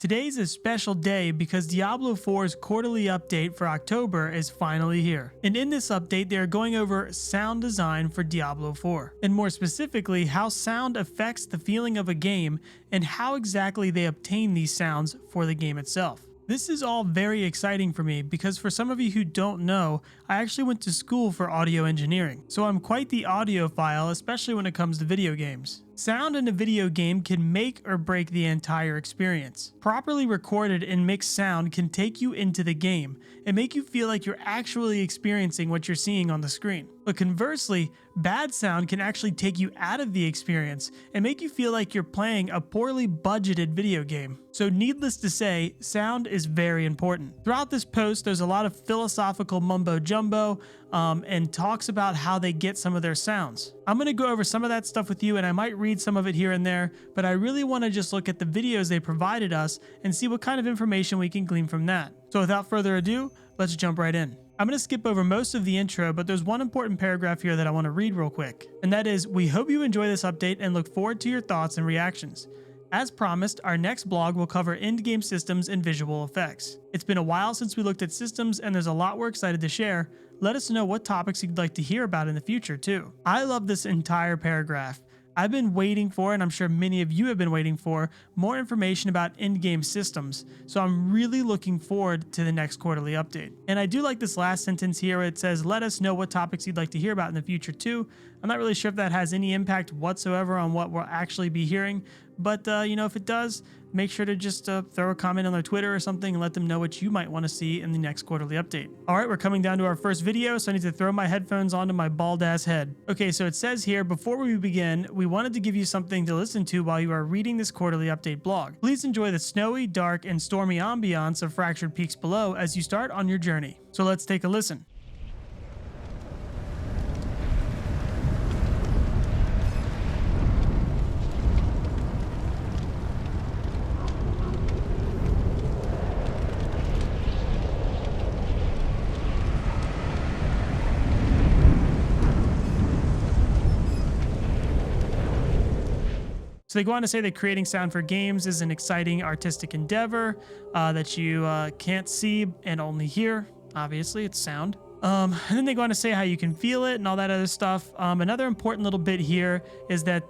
Today's a special day because Diablo 4's quarterly update for October is finally here. And in this update, they are going over sound design for Diablo 4, and more specifically, how sound affects the feeling of a game and how exactly they obtain these sounds for the game itself. This is all very exciting for me because for some of you who don't know, I actually went to school for audio engineering, so I'm quite the audiophile, especially when it comes to video games. Sound in a video game can make or break the entire experience. Properly recorded and mixed sound can take you into the game and make you feel like you're actually experiencing what you're seeing on the screen. But conversely, bad sound can actually take you out of the experience and make you feel like you're playing a poorly budgeted video game. So needless to say, sound is very important. Throughout this post, there's a lot of philosophical mumbo jumbo and talks about how they get some of their sounds. I'm going to go over some of that stuff with you, and I might read some of it here and there, but I really want to just look at the videos they provided us and see what kind of information we can glean from that. So without further ado, let's jump right in. I'm going to skip over most of the intro, but there's one important paragraph here that I want to read real quick. And that is, we hope you enjoy this update and look forward to your thoughts and reactions. As promised, our next blog will cover endgame systems and visual effects. It's been a while since we looked at systems, and there's a lot we're excited to share. Let us know what topics you'd like to hear about in the future too. I love this entire paragraph. I've been waiting for, and I'm sure many of you have been waiting for, more information about in-game systems, so I'm really looking forward to the next quarterly update. And I do like this last sentence here where it says, let us know what topics you'd like to hear about in the future too. I'm not really sure if that has any impact whatsoever on what we'll actually be hearing, but if it does, make sure to just throw a comment on their Twitter or something and let them know what you might want to see in the next quarterly update. All right, we're coming down to our first video, so I need to throw my headphones onto my bald ass head. Okay, so it says here, before we begin, we wanted to give you something to listen to while you are reading this quarterly update blog. Please enjoy the snowy, dark, and stormy ambiance of Fractured Peaks below as you start on your journey. So let's take a listen. So they go on to say that creating sound for games is an exciting artistic endeavor that you can't see and only hear. Obviously, it's sound. And then they go on to say how you can feel it and all that other stuff. Another important little bit here is that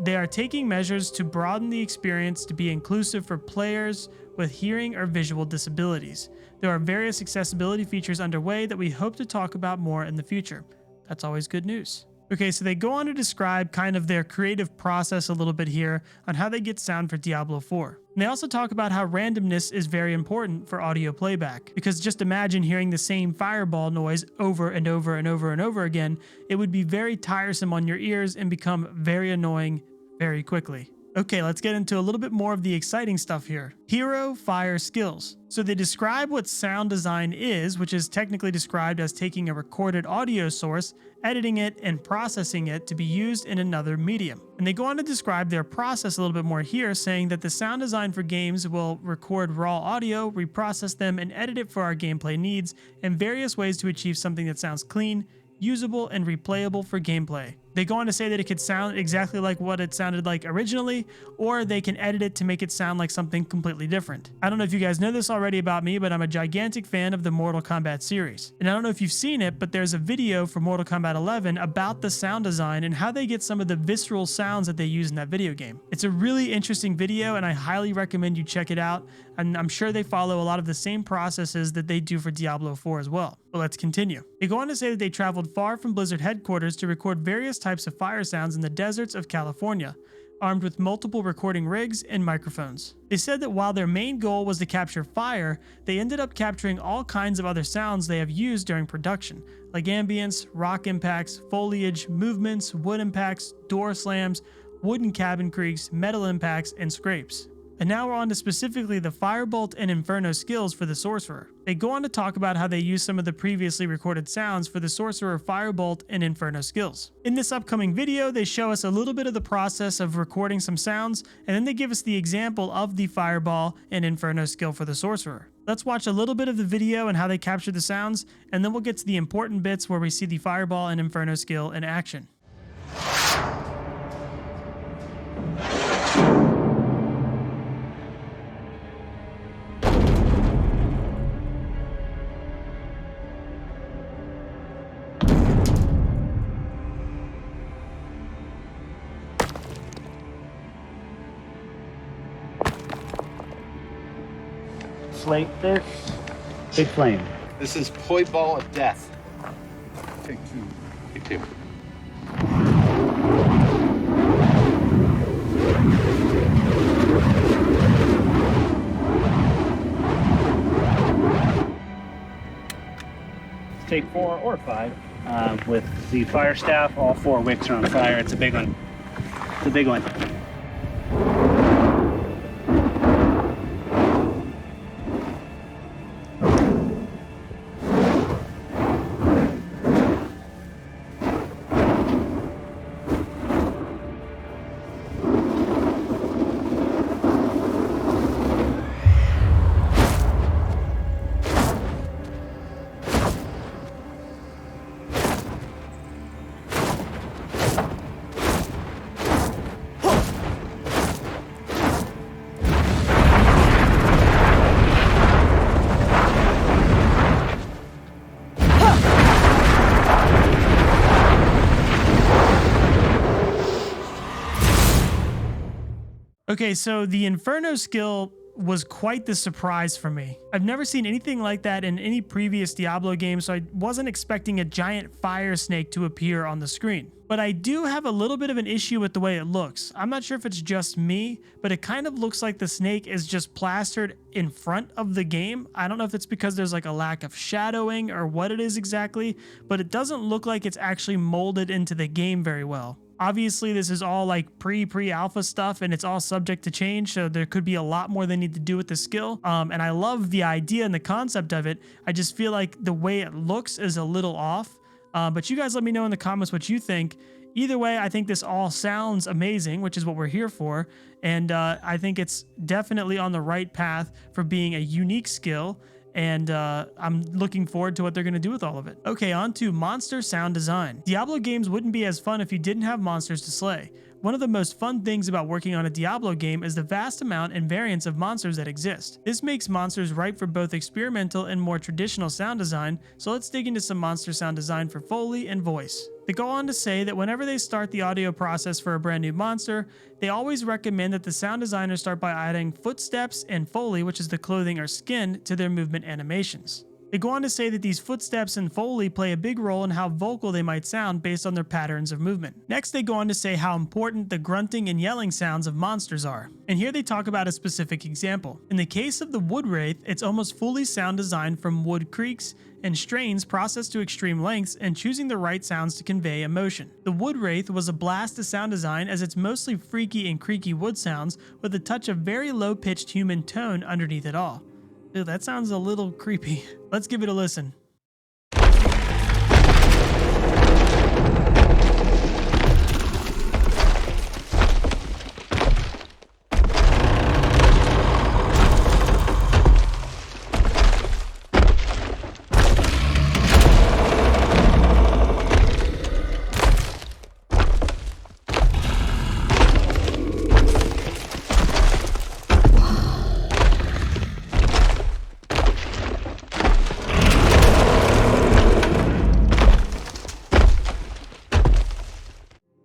they are taking measures to broaden the experience to be inclusive for players with hearing or visual disabilities. There are various accessibility features underway that we hope to talk about more in the future. That's always good news. Okay, so they go on to describe kind of their creative process a little bit here on how they get sound for Diablo 4. And they also talk about how randomness is very important for audio playback, because just imagine hearing the same fireball noise over and over and over and over again. It would be very tiresome on your ears and become very annoying very quickly. Okay, let's get into a little bit more of the exciting stuff here. Hero Fire Skills. So they describe what sound design is, which is technically described as taking a recorded audio source, editing it, and processing it to be used in another medium. And they go on to describe their process a little bit more here, saying that the sound design for games will record raw audio, reprocess them, and edit it for our gameplay needs, and various ways to achieve something that sounds clean, usable, and replayable for gameplay. They go on to say that it could sound exactly like what it sounded like originally, or they can edit it to make it sound like something completely different. I don't know if you guys know this already about me, but I'm a gigantic fan of the Mortal Kombat series. And I don't know if you've seen it, but there's a video for Mortal Kombat 11 about the sound design and how they get some of the visceral sounds that they use in that video game. It's a really interesting video, and I highly recommend you check it out. And I'm sure they follow a lot of the same processes that they do for Diablo 4 as well. But let's continue. They go on to say that they traveled far from Blizzard headquarters to record various types of fire sounds in the deserts of California, armed with multiple recording rigs and microphones. They said that while their main goal was to capture fire, they ended up capturing all kinds of other sounds they have used during production, like ambience, rock impacts, foliage, movements, wood impacts, door slams, wooden cabin creaks, metal impacts, and scrapes. And now we're on to specifically the Firebolt and Inferno skills for the Sorcerer. They go on to talk about how they use some of the previously recorded sounds for the Sorcerer Firebolt and Inferno skills. In this upcoming video, they show us a little bit of the process of recording some sounds, and then they give us the example of the Fireball and Inferno skill for the Sorcerer. Let's watch a little bit of the video and how they capture the sounds, and then we'll get to the important bits where we see the Fireball and Inferno skill in action. slate this. Big flame. This is Poi Ball of Death. Take two. Take two. Take 4 or 5. With the fire staff, all 4 wicks are on fire. It's a big one. It's a big one. Okay, so the Inferno skill was quite the surprise for me. I've never seen anything like that in any previous Diablo game, so I wasn't expecting a giant fire snake to appear on the screen. But I do have a little bit of an issue with the way it looks. I'm not sure if it's just me, but it kind of looks like the snake is just plastered in front of the game. I don't know if it's because there's like a lack of shadowing or what it is exactly, but it doesn't look like it's actually molded into the game very well. Obviously, this is all like pre-alpha stuff and it's all subject to change, so there could be a lot more they need to do with the skill. And I love the idea and the concept of it. I just feel like the way it looks is a little off. But you guys let me know in the comments what you think. Either way, I think this all sounds amazing, which is what we're here for. And I think it's definitely on the right path for being a unique skill. And I'm looking forward to what they're going to do with all of it. Okay, on to monster sound design. Diablo games wouldn't be as fun if you didn't have monsters to slay. One of the most fun things about working on a Diablo game is the vast amount and variance of monsters that exist. This makes monsters ripe for both experimental and more traditional sound design, so let's dig into some monster sound design for Foley and voice. They go on to say that whenever they start the audio process for a brand new monster, they always recommend that the sound designers start by adding footsteps and Foley, which is the clothing or skin, to their movement animations. They go on to say that these footsteps and Foley play a big role in how vocal they might sound based on their patterns of movement. Next, they go on to say how important the grunting and yelling sounds of monsters are. And here they talk about a specific example. In the case of the wood wraith, it's almost fully sound designed from wood creaks and strains processed to extreme lengths and choosing the right sounds to convey emotion. The wood wraith was a blast to sound design as it's mostly freaky and creaky wood sounds with a touch of very low-pitched human tone underneath it all. Ew, that sounds a little creepy. Let's give it a listen.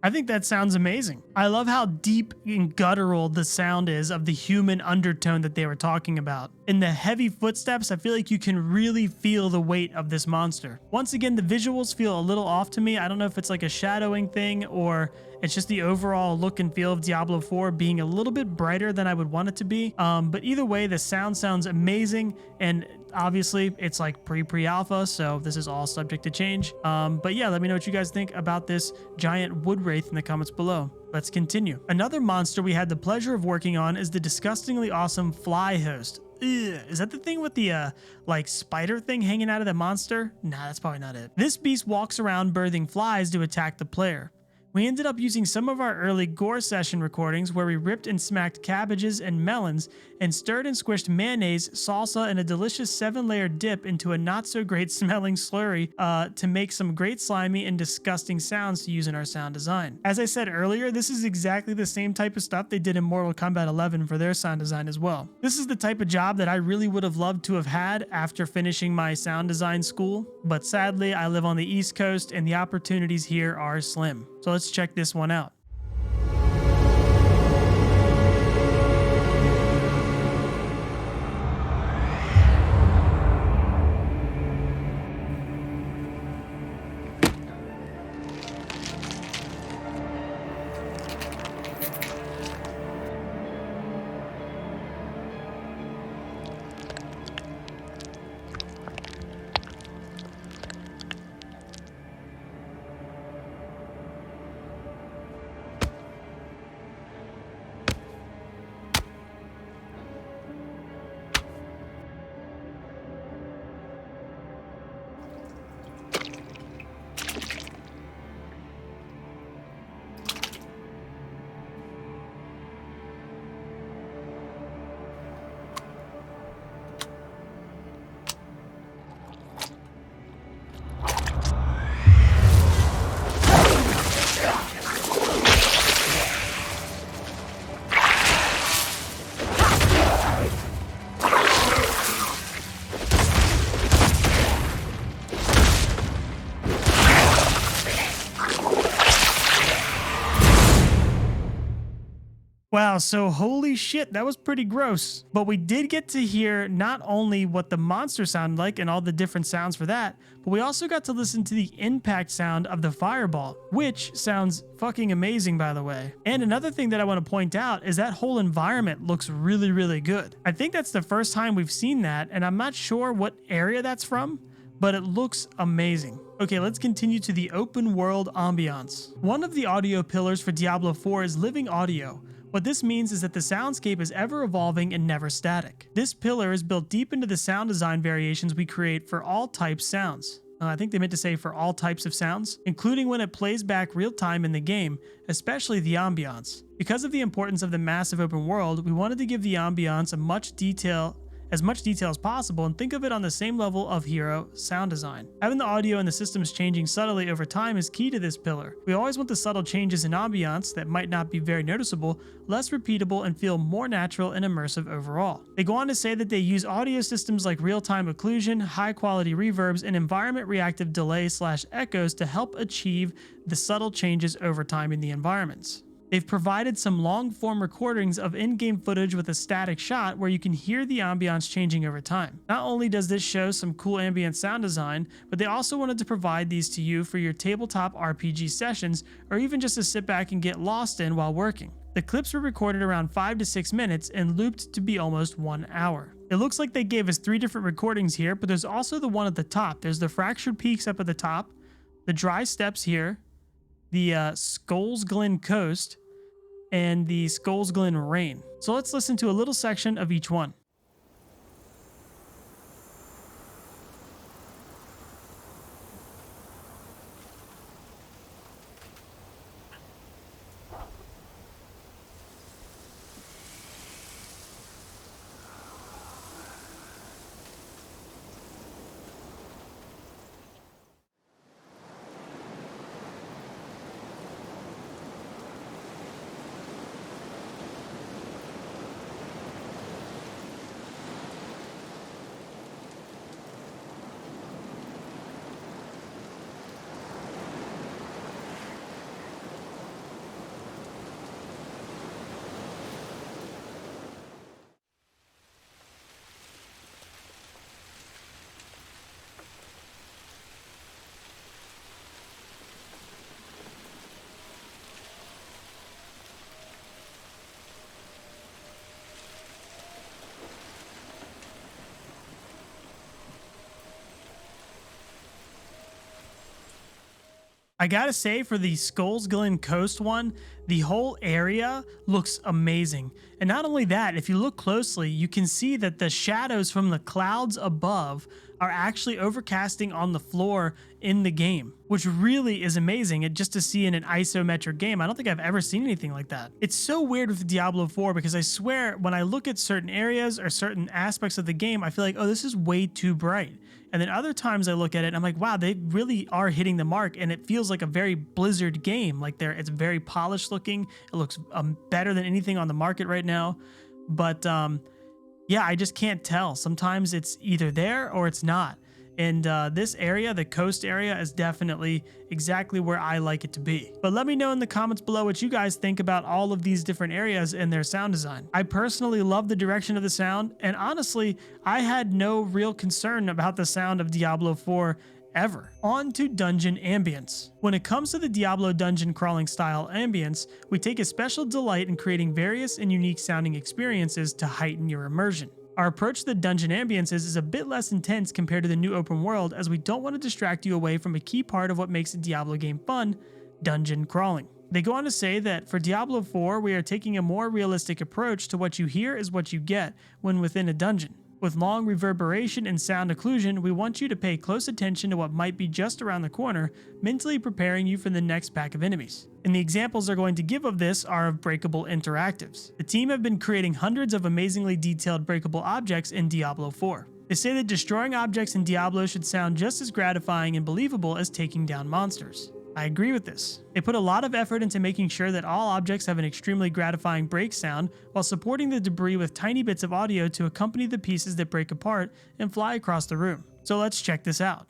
I think that sounds amazing. I love how deep and guttural the sound is of the human undertone that they were talking about. In the heavy footsteps, I feel like you can really feel the weight of this monster. Once again, the visuals feel a little off to me. I don't know if it's like a shadowing thing or it's just the overall look and feel of Diablo 4 being a little bit brighter than I would want it to be. But either way, the sound sounds amazing, and obviously it's like pre-alpha, so this is all subject to change. But yeah, let me know what you guys think about this giant wood wraith in the comments below. Let's continue. Another monster we had the pleasure of working on is the disgustingly awesome fly host. Ugh, is that the thing with the like spider thing hanging out of the monster? Nah, that's probably not it. This beast walks around birthing flies to attack the player. We ended up using some of our early gore session recordings where we ripped and smacked cabbages and melons and stirred and squished mayonnaise, salsa, and a delicious 7-layer dip into a not so great smelling slurry to make some great slimy and disgusting sounds to use in our sound design. As I said earlier, this is exactly the same type of stuff they did in Mortal Kombat 11 for their sound design as well. This is the type of job that I really would have loved to have had after finishing my sound design school, but sadly I live on the East Coast and the opportunities here are slim. So let's check this one out. Wow, so holy shit, that was pretty gross. But we did get to hear not only what the monster sounded like and all the different sounds for that, but we also got to listen to the impact sound of the fireball, which sounds fucking amazing, by the way. And another thing that I want to point out is that whole environment looks really, really good. I think that's the first time we've seen that, and I'm not sure what area that's from, but it looks amazing. Okay, let's continue to the open world ambiance. One of the audio pillars for Diablo 4 is living audio. What this means is that the soundscape is ever evolving and never static. This pillar is built deep into the sound design variations we create for all types sounds. I think they meant to say for all types of sounds, including when it plays back real time in the game, especially the ambiance. Because of the importance of the massive open world, we wanted to give the ambiance as much detail as possible and think of it on the same level of hero sound design. Having the audio and the systems changing subtly over time is key to this pillar. We always want the subtle changes in ambiance that might not be very noticeable, less repeatable, and feel more natural and immersive overall. They go on to say that they use audio systems like real-time occlusion, high-quality reverbs, and environment reactive delay/echoes to help achieve the subtle changes over time in the environments. They've provided some long-form recordings of in-game footage with a static shot where you can hear the ambiance changing over time. Not only does this show some cool ambient sound design, but they also wanted to provide these to you for your tabletop RPG sessions or even just to sit back and get lost in while working. The clips were recorded around 5 to 6 minutes and looped to be almost 1 hour. It looks like they gave us 3 different recordings here, but there's also the one at the top. There's the fractured peaks up at the top, the dry steps here, the Skulls Glen Coast, and the Skulls Glen Rain. So let's listen to a little section of each one. I gotta say, for the Skulls Glen Coast one, the whole area looks amazing. And not only that, if you look closely, you can see that the shadows from the clouds above are actually overcasting on the floor in the game, which really is amazing. And just to see in an isometric game, I don't think I've ever seen anything like that. It's so weird with Diablo 4 because I swear when I look at certain areas or certain aspects of the game, I feel like, oh, this is way too bright. And then other times I look at it and I'm like, wow, they really are hitting the mark, and it feels like a very Blizzard game. Like it's very polished looking. It looks better than anything on the market right now. But yeah, I just can't tell. Sometimes it's either there or it's not. And this area, the coast area, is definitely exactly where I like it to be. But let me know in the comments below what you guys think about all of these different areas and their sound design. I personally love the direction of the sound, and honestly, I had no real concern about the sound of Diablo 4 ever. On to dungeon ambience. When it comes to the Diablo dungeon crawling style ambience, we take a special delight in creating various and unique sounding experiences to heighten your immersion. Our approach to the dungeon ambiences is a bit less intense compared to the new open world, as we don't want to distract you away from a key part of what makes a Diablo game fun, dungeon crawling. They go on to say that for Diablo 4, we are taking a more realistic approach to what you hear is what you get when within a dungeon. With long reverberation and sound occlusion, we want you to pay close attention to what might be just around the corner, mentally preparing you for the next pack of enemies. And the examples they're going to give of this are of breakable interactives. The team have been creating hundreds of amazingly detailed breakable objects in Diablo 4. They say that destroying objects in Diablo should sound just as gratifying and believable as taking down monsters. I agree with this. They put a lot of effort into making sure that all objects have an extremely gratifying break sound while supporting the debris with tiny bits of audio to accompany the pieces that break apart and fly across the room. So let's check this out.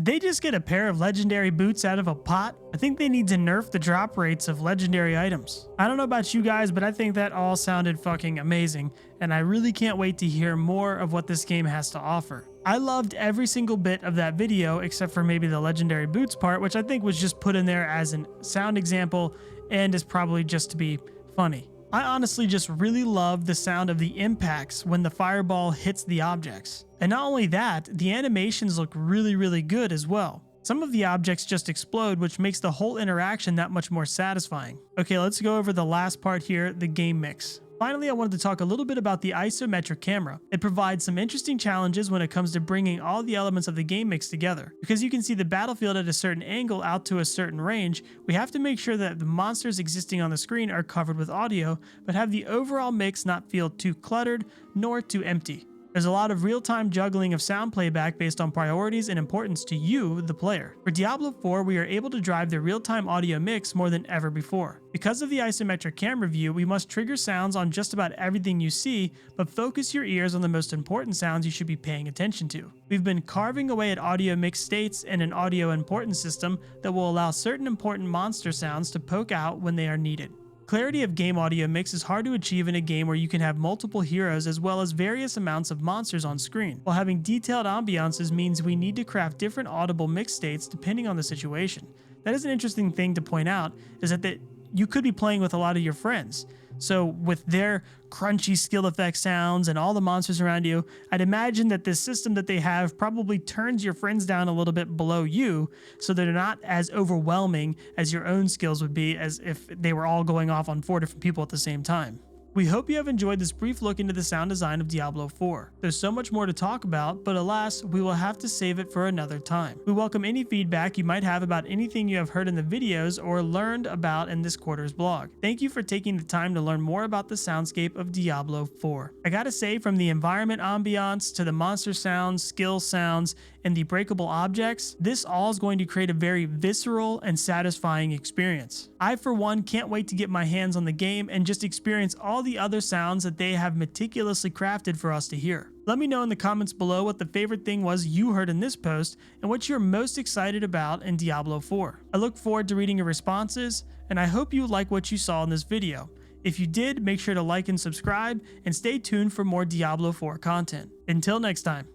Did they just get a pair of legendary boots out of a pot? I think they need to nerf the drop rates of legendary items. I don't know about you guys, but I think that all sounded fucking amazing, and I really can't wait to hear more of what this game has to offer. I loved every single bit of that video except for maybe the legendary boots part, which I think was just put in there as a sound example and is probably just to be funny. I honestly just really love the sound of the impacts when the fireball hits the objects. And not only that, the animations look really good as well. Some of the objects just explode, which makes the whole interaction that much more satisfying. Okay, let's go over the last part here, the game mix. Finally, I wanted to talk a little bit about the Isometric Camera. It provides some interesting challenges when it comes to bringing all the elements of the game mix together. Because you can see the battlefield at a certain angle out to a certain range, we have to make sure that the monsters existing on the screen are covered with audio, but have the overall mix not feel too cluttered nor too empty. There's a lot of real-time juggling of sound playback based on priorities and importance to you, the player. For Diablo 4, we are able to drive the real-time audio mix more than ever before. Because of the isometric camera view, we must trigger sounds on just about everything you see, but focus your ears on the most important sounds you should be paying attention to. We've been carving away at audio mix states and an audio importance system that will allow certain important monster sounds to poke out when they are needed. Clarity of game audio mix is hard to achieve in a game where you can have multiple heroes as well as various amounts of monsters on screen, while having detailed ambiances means we need to craft different audible mix states depending on the situation. That is an interesting thing to point out, is that you could be playing with a lot of your friends. So with their crunchy skill effect sounds and all the monsters around you, I'd imagine that this system that they have probably turns your friends down a little bit below you, so they're not as overwhelming as your own skills would be as if they were all going off on 4 different people at the same time. We hope you have enjoyed this brief look into the sound design of Diablo 4. There's so much more to talk about, but alas, we will have to save it for another time. We welcome any feedback you might have about anything you have heard in the videos or learned about in this quarter's blog. Thank you for taking the time to learn more about the soundscape of Diablo 4. I gotta say, from the environment ambiance to the monster sounds, skill sounds, and the breakable objects, this all is going to create a very visceral and satisfying experience. I, for one, can't wait to get my hands on the game and just experience all the other sounds that they have meticulously crafted for us to hear. Let me know in the comments below what the favorite thing was you heard in this post and what you're most excited about in Diablo 4. I look forward to reading your responses, and I hope you like what you saw in this video. If you did, make sure to like and subscribe, and stay tuned for more Diablo 4 content. Until next time.